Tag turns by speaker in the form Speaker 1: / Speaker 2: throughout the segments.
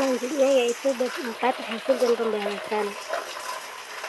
Speaker 1: Selanjutnya yaitu bab 4 hasil dan pembahasan.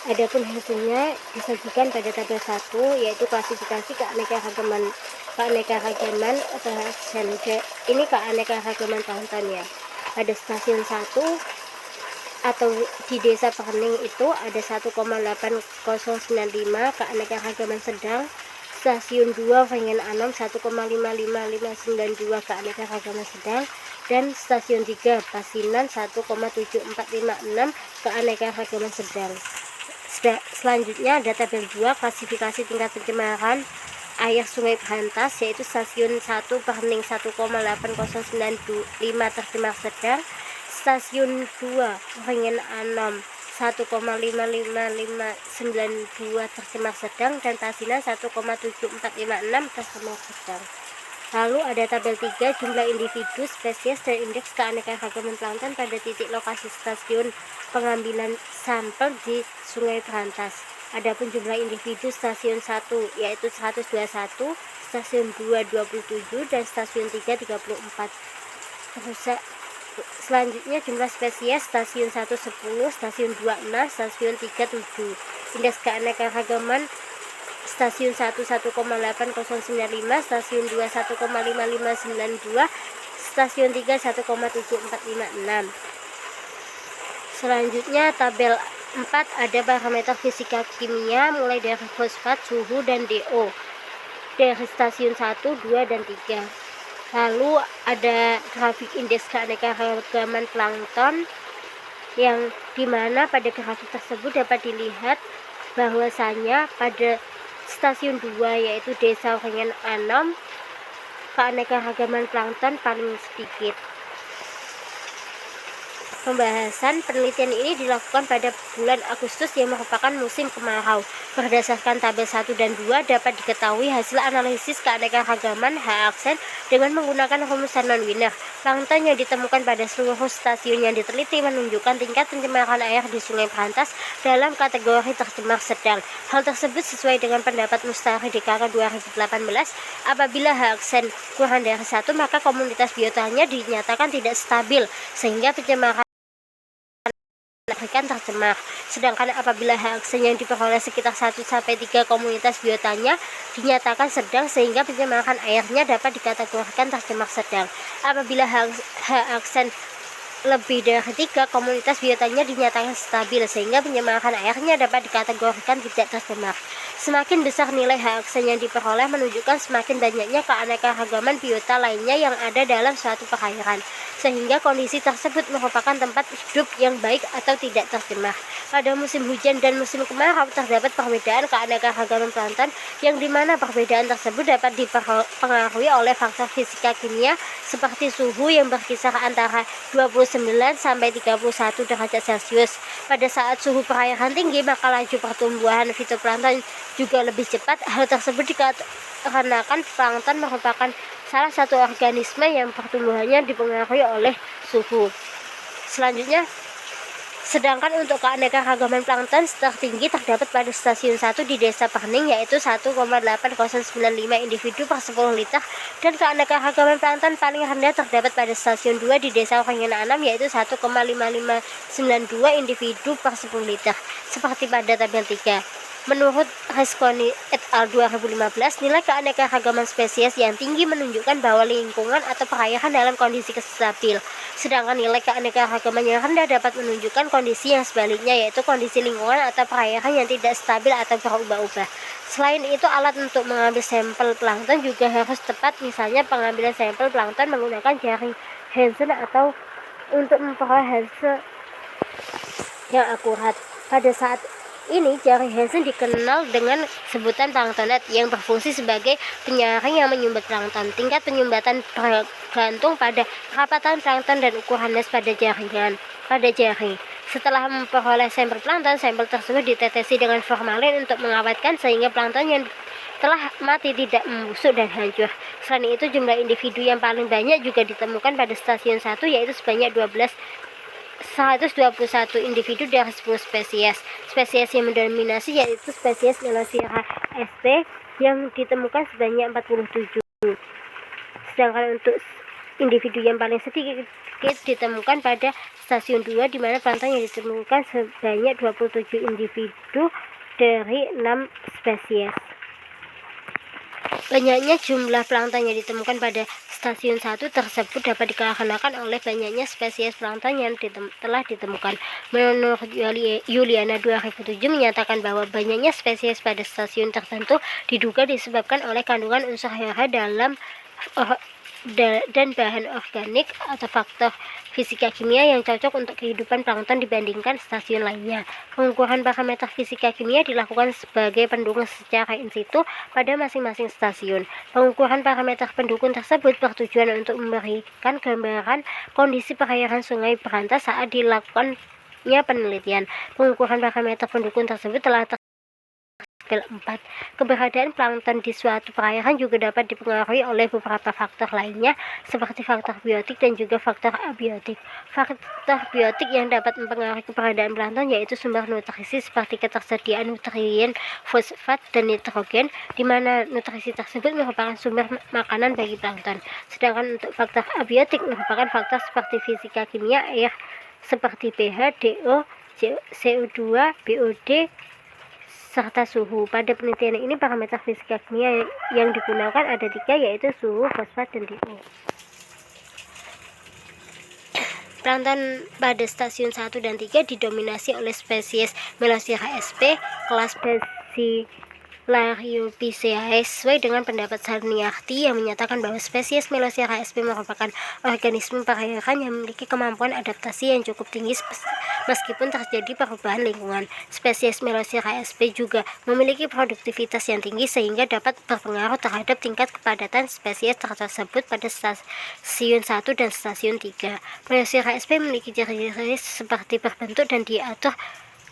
Speaker 1: Adapun hasilnya disajikan pada tabel 1 yaitu klasifikasi keanekaragaman atau ini keanekaragaman plankton ya. Pada stasiun 1 atau di desa Pekening itu ada 1,8095 keanekaragaman sedang, stasiun 2 Wengen Anom 1,55592 keanekaragaman sedang, dan stasiun 3 Pasinan 1,7456 keanekaragaman sedang. Selanjutnya ada tabel 2 klasifikasi tingkat pencemaran air Sungai Berantas, yaitu stasiun 1 Pekening 1,8095 tercemar sedang, stasiun 2 Wengen Anom 1,55592 tercemar sedang, dan Pasinan 1,7456 tercemar sedang. Lalu ada tabel 3 jumlah individu, spesies, dan indeks keanekaragaman plankton pada titik lokasi stasiun pengambilan sampel di Sungai Berantas. Adapun jumlah individu stasiun 1 yaitu 121, stasiun 2 27, dan stasiun 3 34. Selanjutnya jumlah spesies stasiun 1 10, stasiun 2 6, stasiun 3 7. Indeks keanekaragaman stasiun 1 1,8095, stasiun 2 1,5592, stasiun 3 1,7456. Selanjutnya tabel 4 ada parameter fisika kimia mulai dari fosfat, suhu, dan DO dari stasiun 1, 2, dan 3. Lalu ada grafik indeks keanekaragaman plankton yang dimana pada grafik tersebut dapat dilihat bahwasanya pada stasiun 2 yaitu desa Wengen Anom keanekaragaman plankton paling sedikit. Pembahasan penelitian ini dilakukan pada bulan Agustus yang merupakan musim kemarau. Berdasarkan tabel 1 dan 2 dapat diketahui hasil analisis keanekaragaman H. aksen dengan menggunakan rumusan non-linear. Plankton yang ditemukan pada seluruh stasiun yang diteliti menunjukkan tingkat pencemaran air di Sungai Berantas dalam kategori tercemar sedang. Hal tersebut sesuai dengan pendapat Mustari DKK 2018. Apabila H. aksen kurang dari 1, maka komunitas biotanya dinyatakan tidak stabil sehingga pencemaran tercemar. Sedangkan apabila H. aksen yang diperoleh sekitar 1-3 komunitas biotanya dinyatakan sedang sehingga pencemaran airnya dapat dikategorikan tercemar sedang. Apabila H. aksen lebih dari 3 komunitas biotanya dinyatakan stabil sehingga pencemaran airnya dapat dikategorikan tidak tercemar. Semakin besar nilai H. aksen yang diperoleh menunjukkan semakin banyaknya keanekaragaman biota lainnya yang ada dalam suatu perairan, sehingga kondisi tersebut merupakan tempat hidup yang baik atau tidak tercemar. Pada musim hujan dan musim kemarau terdapat perbedaan keanekaragaman plankton yang dimana perbedaan tersebut dapat dipengaruhi oleh faktor fisika kimia seperti suhu yang berkisar antara 29 sampai 31 derajat Celcius. Pada saat suhu perairan tinggi maka laju pertumbuhan fitoplankton juga lebih cepat. Hal tersebut dikarenakan plankton merupakan salah satu organisme yang pertumbuhannya dipengaruhi oleh suhu. Selanjutnya, sedangkan untuk keanekaragaman plankton tertinggi terdapat pada stasiun 1 di desa Pekening yaitu 1,8095 individu per 10 liter, dan keanekaragaman plankton paling rendah terdapat pada stasiun 2 di desa Wengen Anom yaitu 1,5592 individu per 10 liter seperti pada tabel 3. Menurut Resconi et al. 2015, nilai keanekaragaman spesies yang tinggi menunjukkan bahwa lingkungan atau perairan dalam kondisi stabil. Sedangkan nilai keanekaragaman yang rendah dapat menunjukkan kondisi yang sebaliknya, yaitu kondisi lingkungan atau perairan yang tidak stabil atau berubah-ubah. Selain itu, alat untuk mengambil sampel plankton juga harus tepat. Misalnya pengambilan sampel plankton menggunakan jaring Hansen atau untuk memperoleh hasil yang akurat. Pada saat ini jaring Hansen dikenal dengan sebutan planktonet yang berfungsi sebagai penyaring yang menyumbat plankton. Tingkat penyumbatan bergantung pada kerapatan plankton dan ukuran das pada jaring. Setelah memperoleh sampel plankton, sampel tersebut ditetesi dengan formalin untuk mengawetkan sehingga plankton yang telah mati tidak membusuk dan hancur. Selain itu, jumlah individu yang paling banyak juga ditemukan pada stasiun 1 yaitu sebanyak 121 individu dari 10 spesies. Spesies yang mendominasi yaitu spesies Melothera sp yang ditemukan sebanyak 47. Sedangkan untuk individu yang paling sedikit terakhir ditemukan pada stasiun 2, di mana plankton yang ditemukan sebanyak 27 individu dari 6 spesies. Banyaknya jumlah plankton yang ditemukan pada stasiun 1 tersebut dapat dikarenakan oleh banyaknya spesies plankton yang telah ditemukan. Menurut Yuliana 2007 menyatakan bahwa banyaknya spesies pada stasiun tertentu diduga disebabkan oleh kandungan unsur hara dalam dan bahan organik atau faktor fisika kimia yang cocok untuk kehidupan plankton dibandingkan stasiun lainnya. Pengukuran parameter fisika kimia dilakukan sebagai pendukung secara in situ pada masing-masing stasiun. Pengukuran parameter pendukung tersebut bertujuan untuk memberikan gambaran kondisi perairan Sungai Berantas saat dilakukannya penelitian. Pengukuran parameter pendukung tersebut telah 4. Keberadaan plankton di suatu perairan juga dapat dipengaruhi oleh beberapa faktor lainnya seperti faktor biotik dan juga faktor abiotik. Faktor biotik yang dapat mempengaruhi keberadaan plankton yaitu sumber nutrisi seperti ketersediaan nutrien, fosfat, dan nitrogen, di mana nutrisi tersebut merupakan sumber makanan bagi plankton. Sedangkan untuk faktor abiotik merupakan faktor seperti fisika kimia air seperti pH, DO, CO2, BOD, serta suhu. Pada penelitian ini parameter fisika kimia yang digunakan ada 3, yaitu suhu, fosfat, dan DO. Plankton pada stasiun 1 dan 3 didominasi oleh spesies Melothera sp, kelas Bacillariophyceae, sesuai dengan pendapat Sarniarti yang menyatakan bahwa spesies Melothera sp merupakan organisme perairan yang memiliki kemampuan adaptasi yang cukup tinggi meskipun terjadi perubahan lingkungan. Spesies Melothera sp juga memiliki produktivitas yang tinggi sehingga dapat berpengaruh terhadap tingkat kepadatan spesies tersebut pada stasiun 1 dan stasiun 3. Melothera sp memiliki ciri-ciri seperti berbentuk dan diatur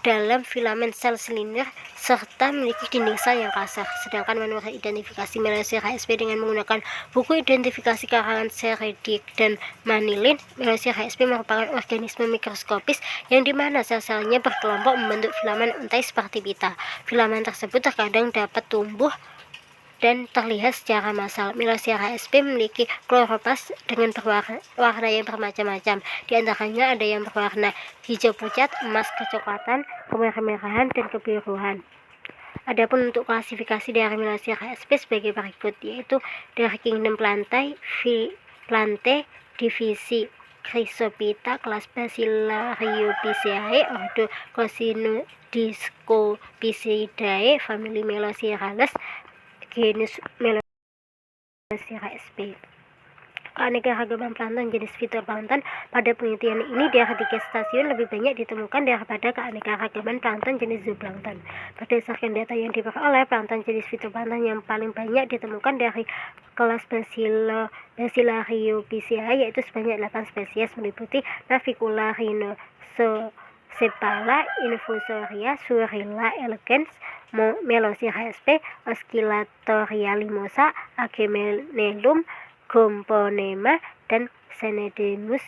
Speaker 1: dalam filamen sel silinder serta memiliki dinding sel yang kasar. Sedangkan menurut identifikasi Melothera sp dengan menggunakan buku identifikasi karangan Seredic dan Manilin, Melothera sp merupakan organisme mikroskopis yang dimana sel-selnya berkelompok membentuk filamen untai seperti pita. Filamen tersebut terkadang dapat tumbuh dan terlihat secara massal. Melothera sp memiliki kloroplas dengan warna yang bermacam-macam. Di antaranya ada yang berwarna hijau pucat, emas kecoklatan, kemerah-merahan, dan kebiruan. Adapun untuk klasifikasi dari Melothera sp sebagai berikut, yaitu dari kingdom Plantae, divisi Chrysophyta, kelas Bacillariophyceae, ordo Coscinodiscophycidae, famili Melotheraceae, genus Melothera sp. Keanekaragaman plankton jenis fitoplankton pada penelitian ini dari 3 stasiun lebih banyak ditemukan daripada keanekaragaman plankton jenis zooplankton. Berdasarkan data yang diperoleh, plankton jenis fitoplankton yang paling banyak ditemukan dari kelas Bacillariophyceae yaitu sebanyak 8 spesies meliputi Navicula rhinosepala, Infusoria, Surilla elegans, Melothera sp, Oscillatoria limosa, Agamellum, Gomponema, dan Senedismus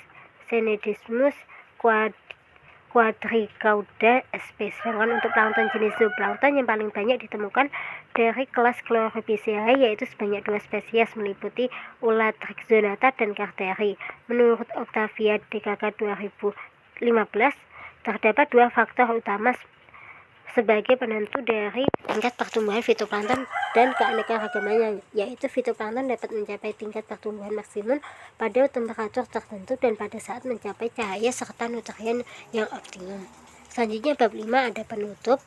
Speaker 1: quadricauda sp. Sedangkan untuk plankton jenis zooplankton yang paling banyak ditemukan dari kelas Chlorophyceae yaitu sebanyak 2 spesies meliputi Ulatrix zonata dan Carteri. Menurut Octavia DKK 2015, terdapat 2 faktor utama sebagai penentu dari tingkat pertumbuhan fitoplankton dan keanekaragamannya, yaitu fitoplankton dapat mencapai tingkat pertumbuhan maksimum pada temperatur tertentu dan pada saat mencapai cahaya serta nutrien yang optimum. Selanjutnya bab 5 ada penutup.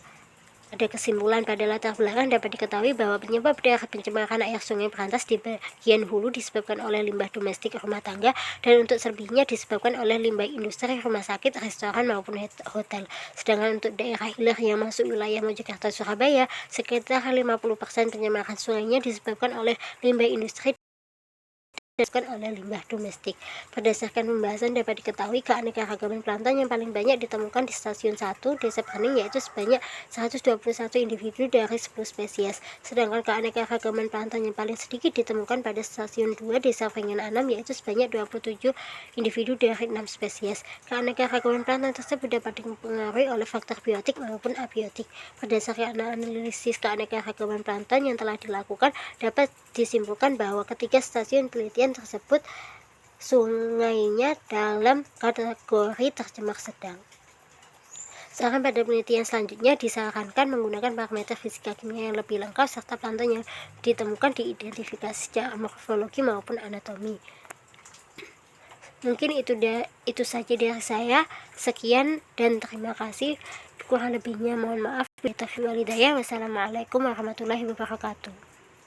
Speaker 1: Ada kesimpulan. Pada latar belakang dapat diketahui bahwa penyebab dari pencemaran air Sungai Berantas di bagian hulu disebabkan oleh limbah domestik rumah tangga dan untuk selebihnya disebabkan oleh limbah industri, rumah sakit, restoran maupun hotel. Sedangkan untuk daerah hilir yang masuk wilayah Mojokerto Surabaya, sekitar 50% pencemaran sungainya disebabkan oleh limbah industri disebabkan oleh limbah domestik. Berdasarkan pembahasan dapat diketahui keanekaragaman plankton yang paling banyak ditemukan di stasiun 1 Desa Bening yaitu sebanyak 121 individu dari 10 spesies. Sedangkan keanekaragaman plankton yang paling sedikit ditemukan pada stasiun 2 Desa Vrengen 6 yaitu sebanyak 27 individu dari 6 spesies. Keanekaragaman plankton tersebut dapat dipengaruhi oleh faktor biotik maupun abiotik. Berdasarkan analisis keanekaragaman plankton yang telah dilakukan, dapat disimpulkan bahwa ketiga stasiun penelitian tersebut sungainya dalam kategori tercemar sedang. Sedangkan pada penelitian selanjutnya disarankan menggunakan parameter fisika kimia yang lebih lengkap serta plankton yang ditemukan diidentifikasi secara morfologi maupun anatomi. Mungkin itu saja dari saya. Sekian dan terima kasih. Kurang lebihnya mohon maaf. Wassalamualaikum warahmatullahi wabarakatuh.